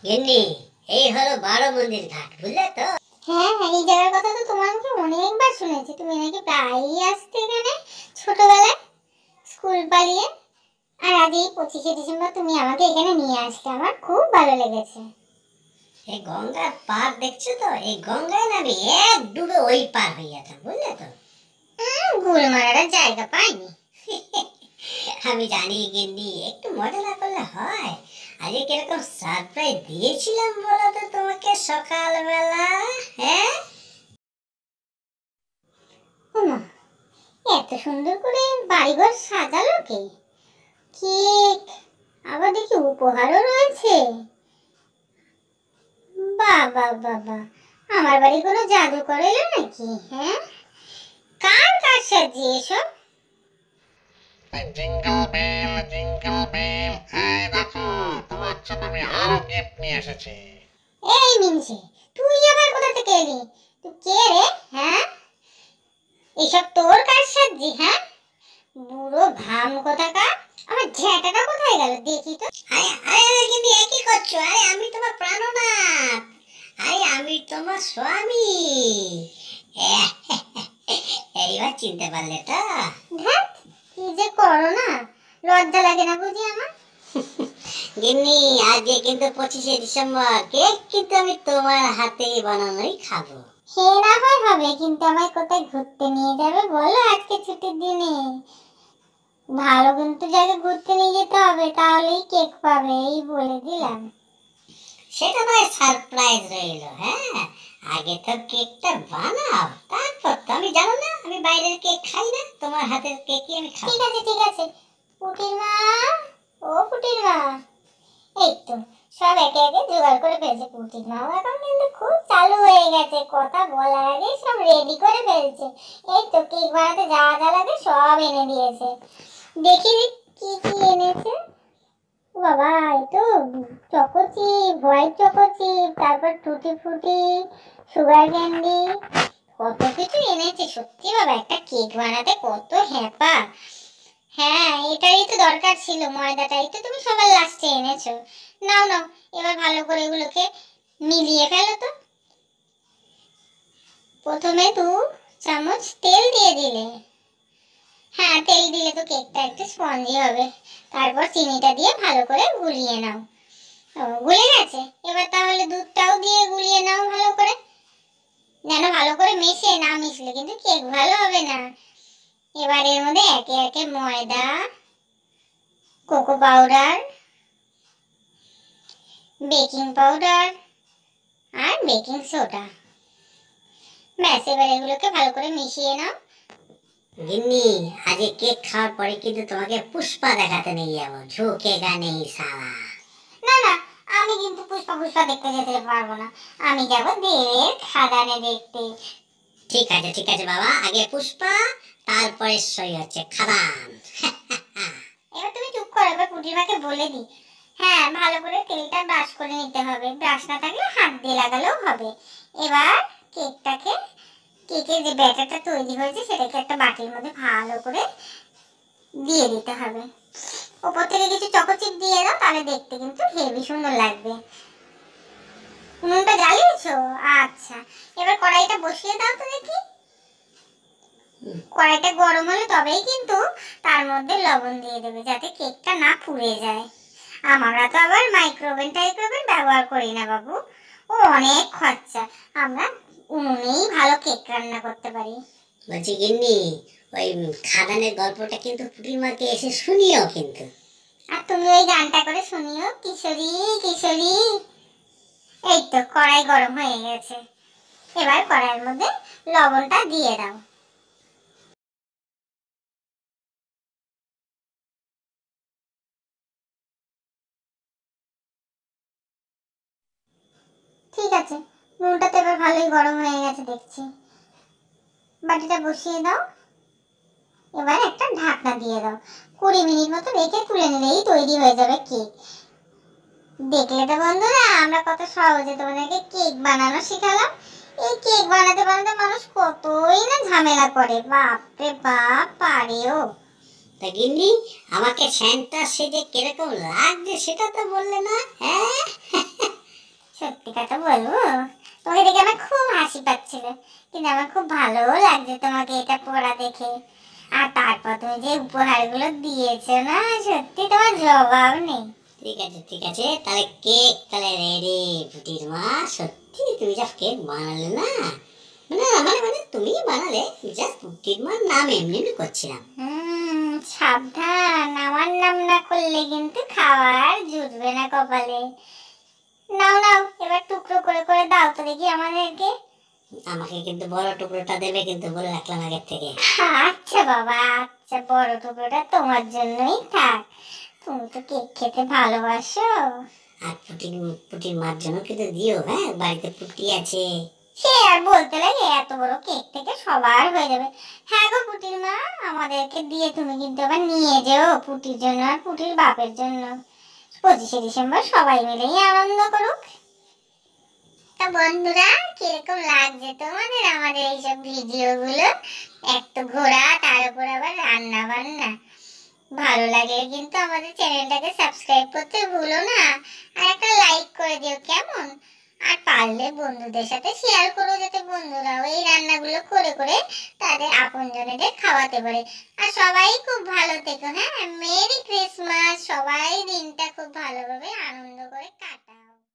গিন্নি, এই হলো বারো মন্দির ঘাট, বুঝলে তো? হ্যাঁ হ্যাঁ, এই জায়গার কথা তো তোমার মুখে অনেকবার শুনেছি। তুমি নাকি প্রায়ই আসতে এখানে ছোটবেলায় স্কুল পালিয়ে। আর আজ এই 25শে ডিসেম্বর তুমি আমাকে এখানে নিয়ে আসতে আমার খুব ভালো লেগেছে। এই গঙ্গার পার দেখছো তো? এই গঙ্গায় না আমি এক ডুবে ওই পার হয়ে যেতাম, বুঝলে তো? গুল মারার জায়গা পাইনি। আমি জানি গিন্নি, একটু মজা না করলে হয়? আজকে কিরকম সারপ্রাইজ দিয়েছিলাম বলো তো তোমাকে সকালবেলা? হ্যাঁ, ওমা, এত সুন্দর করে বাড়িঘর সাজালো কে? কেক, আবার দেখি উপহারও রয়েছে। বাবা বাবা, আমার বাড়ি কোনো জাদুকর এলো নাকি? হ্যাঁ, কার কার সাজিয়ে এসব? জিঙ্গল বেল জিঙ্গল বেল, এই দেখো তোমার জন্য আমি আরো গিফট নিয়ে এসেছি। এই মিনছে, তুই আবার কোথা থেকে এলি? তুই কে রে? হ্যাঁ, এসব তোর কার সাজি? হ্যাঁ, বুড়ো ভাম কোথাকার। আমার ঝ্যাঁটাটা কোথায় গেল দেখি তো। আরে আরে গিন্নি, এ কি করছো? আরে আমি তোমার প্রাণনাথ, আরে আমি তোমার স্বামী। এইবার চিনতে পারলে তো? ধ্যাৎ, কি যে করো না, লজ্জা লাগে না বুঝি আমার? গিন্নি, আজকে কিন্তু 25শে ডিসেম্বর, কেক কিন্তু আমি তোমার হাতেই বানানোই খাবো। সে না হয় হবে, কিন্তু আমায় কোথায় ঘুরতে নিয়ে যাবে বলো আজকে ছুটির দিনে? ভালো কিন্তু জায়গায় ঘুরতে নিয়ে যেতে হবে, তাহলেই কেক পাবে, এই বলে দিলাম। সেটা নয়, সারপ্রাইজ রইল। হ্যাঁ, আগে তো কেকটা বানাও, তারপর তো। আমি জানো না, আমি বাইরের কেক খাই না, তোমার হাতের কেকই আমি খাবো। ঠিক আছে ঠিক আছে, পুটির মা, ও পুটির মা, এই তো সব একে একে জোগাড় করে ফেলছে। পুটির মাও এখন কিন্তু খুব চালু হয়ে গেছে, কথা বলার আগে সব রেডি করে ফেলছে। এই তো কেক বানাতে যা যা লাগে সব এনে দিয়েছে। দেখি কি কি এনেছে। বাবা, এই তো choco chip, white choco chip, তারপর টুটি ফ্রুটি, সুগার ক্যান্ডি, কত কিছু এনেছে। সত্যি বাবা, একটা কেক বানাতে কত হ্যাপা। হ্যাঁ, এটাই তো দরকার ছিল, ময়দাটাই তো তুমি সবার লাস্টে এনেছো। নাও নাও, এবার ভালো করে এগুলোকে মিলিয়ে ফেলো তো। প্রথমে 2 চামচ তেল দিয়ে দিলে। হ্যাঁ, তেল দিলে তো কেকটা একটু স্পঞ্জি হবে। তারপর চিনিটা দিয়ে ভালো করে গুলিয়ে নাও। গুলে গেছে, এবার তাহলে দুধটাও দিয়ে গুলিয়ে নাও ভালো করে। যেন ভালো করে মেশে, না মিশলে কিন্তু কেক ভালো হবে না। এবার এর মধ্যে একে একে ময়দা, কোকো পাউডার, বেকিং পাউডার আর বেকিং সোডা, ব্যাস এবার এগুলোকে ভালো করে মিশিয়ে নাও। গিন্নি, আজকে কেক খাওয়ার পরে কিন্তু তোমাকে পুষ্পা দেখাতে নিয়ে যাবো, ঝুঁকেগা নেই সালা। না না, আমি কিন্তু পুষ্পা পুষ্পা দেখতে যেতে পারবো না, আমি যাব দেবের খাদানে দেখতে। ঠিক আছে ঠিক আছে বাবা, আগে পুষ্পা, তারপরে সই হচ্ছে খাদান। এবার তুমি চুপ করো, এবার পুটিমাকে বলে দিই। হ্যাঁ, ভালো করে তেলটা ব্রাশ করে নিতে হবে, ব্রাশ না থাকলে হাত দিয়ে লাগালেও হবে। এবার কেকটাকে, কেকের যে ব্যাটারটা তৈরি হয়েছে সেটাকে একটা বাটির মধ্যে ভালো করে দিয়ে দিতে হবে। উপর থেকে কিছু চকোচিপ দিয়ে দাও, তাহলে দেখতে কিন্তু হেভি সুন্দর লাগবে। উনুনটা জ্বালিয়েছো? আচ্ছা, এবার কড়াইটা বসিয়ে দাও তো দেখি। কড়াইটা গরম হলে তবেই কিন্তু তার মধ্যে লবণ দিয়ে দেবে, যাতে কেকটা না পুড়ে যায়। আমরা তো আবার মাইক্রোওভেন টাইক্রোওভেন ব্যবহার করি না বাবু, ও অনেক খরচা। আমরা উনুনেই ভালো কেক রান্না করতে পারি। বলছি গিন্নি, ওই খাদানের গল্পটা কিন্তু পুটিমাকে এসে শুনিও কিন্তু। আর তুমি ওই গানটা করে শুনিও, কিশোরী কিশোরী। এই তো কড়াই গরম হয়ে গেছে, এবার কড়াইয়ের মধ্যে লবণটা দিয়ে দাও। ঠিক আছে, নুনটা তো এবার ভালোই গরম হয়ে গেছে দেখছি। বাটিটা বসিয়ে দাও, এবার একটা ঢাকনা দিয়ে দাও। 20 মিনিট মতো রেখে তুলে নিলেই তৈরি হয়ে যাবে কেক। দেখলে তো বন্ধুরা, আমরা কত সহজে তোমাদেরকে কেক বানানো শেখালাম। এই কেক বানাতে বানাতে মানুষ কতই না ঝামেলা করে, বাপরে বাপ, পারেও। তা গিন্নি, আমাকে স্যান্টা সেজে কিরকম লাগছে সেটা তো বললে না? হ্যাঁ, সত্যি কথা বলবো, তোমাকে দেখে আমার খুব হাসি পাচ্ছিল, কিন্তু আমার খুব ভালোও লাগছে তোমাকে এটা পরা দেখে। আর তারপর তুমি যে উপহারগুলো দিয়েছো না, সত্যি তোমার জবাব নেই। ঠিক আছে, তাহলে কেক তাহলে রেডি। পুটির মা সত্যি তুমি যা কেক বানালে না, মানে তুমি বানালে, জাস্ট পুটির মার নাম এমনি এমনি করছিলাম। সাবধান, আমার নাম না করলে কিন্তু খাবার জুটবে না কপালে। নাও নাও, এবার টুকরো করে করে দাও তো দেখি আমাদেরকে। আমাকে কিন্তু বড় টুকরোটা দেবে কিন্তু, বলে রাখলাম আগের থেকে। আচ্ছা বাবা, আচ্ছা, বড় টুকরোটা তোমার জন্যই থাক, তুমি তো কেক খেতে ভালোবাসো। আর পুটির মার জন্য কিন্তু দিও, হ্যাঁ, বাড়িতে পুটি আছে। সে আর বলতে লাগে, এত বড় কেক থেকে সবার হয়ে যাবে। হ্যাঁ গো পুটির মা, আমাদেরকে দিয়ে তুমি কিন্তু আবার নিয়ে যেও পুটির জন্য আর পুটির বাপের জন্য। 25শে ডিসেম্বর সবাই মিলেই আনন্দ করুক। তা বন্ধুরা, কিরকম লাগছে তোমাদের আমাদের এইসব ভিডিওগুলো? এক তো ঘোরা, তার উপর আবার রান্না বান্না। ভালো লাগলে কিন্তু আমাদের চ্যানেলটাকে সাবস্ক্রাইব করতে ভুলো না, আর একটা লাইক করে দিও কেমন। আর পারলে বন্ধুদের সাথে শেয়ার করো, যাতে বন্ধুরাও এই রান্নাগুলো করে করে তাদের আপনজনেদের খাওয়াতে পারে। আর সবাই খুব ভালো থেকো, হ্যাঁ, মেরি ক্রিসমাস। সবাই দিনটা খুব ভালোভাবে আনন্দ করে কাটাও।